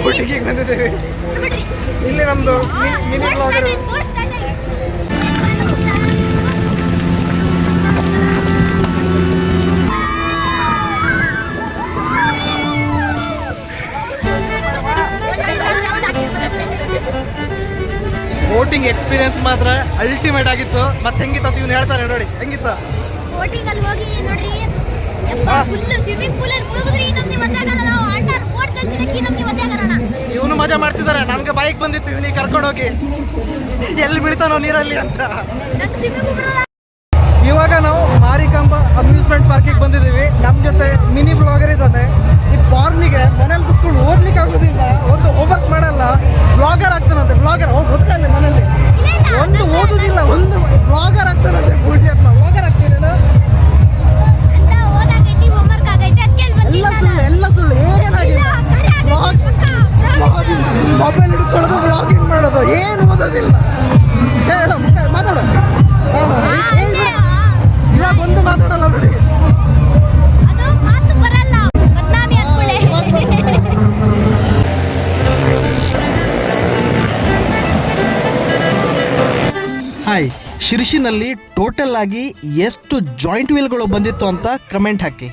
ಬೋಟಿಂಗಿಗೆ ಬಂದಿದ್ದೇವೆ. ಇಲ್ಲಿ ನಮ್ದು ಮಿನಿ ಬ್ಲಾಗರ್. ಬೋಟಿಂಗ್ ಎಕ್ಸ್ಪೀರಿಯನ್ಸ್ ಮಾತ್ರ ಅಲ್ಟಿಮೇಟ್ ಆಗಿತ್ತು. ಮತ್ತೆ ಹೆಂಗಿತ್ತು ಇವ್ನು ಹೇಳ್ತಾರೆ ನೋಡಿ, ಹೆಂಗಿತ್ತು ಬೋಟಿಂಗ್ ಅಲ್ಲಿ ಹೋಗಿ ನೋಡ್ರಿ. ಫುಲ್ ಸ್ವಿಮ್ಮಿಂಗ್ ಪೂಲ್ ಅಲ್ಲಿ ಮುಳುಗಿದ್ರಿ ನಮ್ಗೆ ಗೊತ್ತಾಗಲ್ಲ. ನಾವು ಅಣ್ಣ ಬೋಟ್ ಕಲ್ಸಿದಕ್ಕೆ ನಮ್ಗೆ ಗೊತ್ತಾಗಲ್ಲ. ಇವನು ಮಜಾ ಮಾಡ್ತಿದ್ದಾರೆ. ನನ್ಗೆ ಬೈಕ್ ಬಂದಿತ್ತು, ಇವನಿಗೆ ಕರ್ಕೊಂಡು ಹೋಗಿ ಎಲ್ಲಿ ಬೀಳ್ತಾನೋ ನೀರಲ್ಲಿ ಅಂತ. ನಂಗೆ ಸ್ವಿಮ್ಮಿಂಗ್ ಬರಲ್ಲ. ಇವಾಗ ನಾವು ಮಾರಿಕಾಂಬ ಅಮ್ಯೂಸ್ಮೆಂಟ್ ಪಾರ್ಕಿಗೆ ಬಂದಿದ್ದೀವಿ. ನಮ್ಮ ಜೊತೆ ಮಿನಿ ಬ್ಲಾಗರ್ ಇದ್ದಾನೆ. ಈ ಪಾರ್ನಿಗೆ ಮನೇಲಿ ಕುತ್ಕೊಂಡು ಓದ್ಲಿಕ್ಕೆ ಆಗೋದಿಲ್ಲ, ಒಂದು ಹೋಮ್ವರ್ಕ್ ಮಾಡಲ್ಲ, ಬ್ಲಾಗರ್ ಆಗ್ತಾನಂತೆ. ಬ್ಲಾಗರ್ ಹೋಗಿ ಓದ್ಕೊಳ್ಳಿ ಮನೇಲಿ, ಒಂದು ಓದುದಿಲ್ಲ, ಒಂದು ಬ್ಲಾಗರ್ ಆಗ್ತಾನಂತೆ. ಬ್ಲಾಗರ್ ಆಗ್ತೀರೇನು ಅಂತ ಓದಾಗೈತಿ, ಹೋಮ್ವರ್ಕ್ ಆಗೈತಿ, ಅದಕ್ಕೆ ಎಲ್ಲ ಸುಳ್ಳು, ಎಲ್ಲ ಸುಳ್ಳು, ಏನಾಗಿಲ್ಲ. ಮೊಬೈಲ್ ಹಿಡ್ಕೊಳ್ಳೋದು, ಬ್ಲಾಗಿಂಗ್ ಮಾಡೋದು, ಏನು ಓದೋದಿಲ್ಲ. ಹೇಳು, ಮಾತಾಡು. ಇವಾಗ ಒಂದು ಮಾತಾಡಲ್ಲ ನೋಡಿ. ಅದು ಮಾತು ಬರಲ್ಲ, ಬದ್ನಾಮಿ ಅನ್ಕೊಳ್ಳೆ. ಹಾಯ್, ಶಿರ್ಷಿನಲ್ಲಿ ಟೋಟಲ್ ಆಗಿ ಎಷ್ಟು ಜಾಯಿಂಟ್ ವೀಲ್ಗಳು ಬಂದಿತ್ತು ಅಂತ ಕಮೆಂಟ್ ಹಾಕಿ.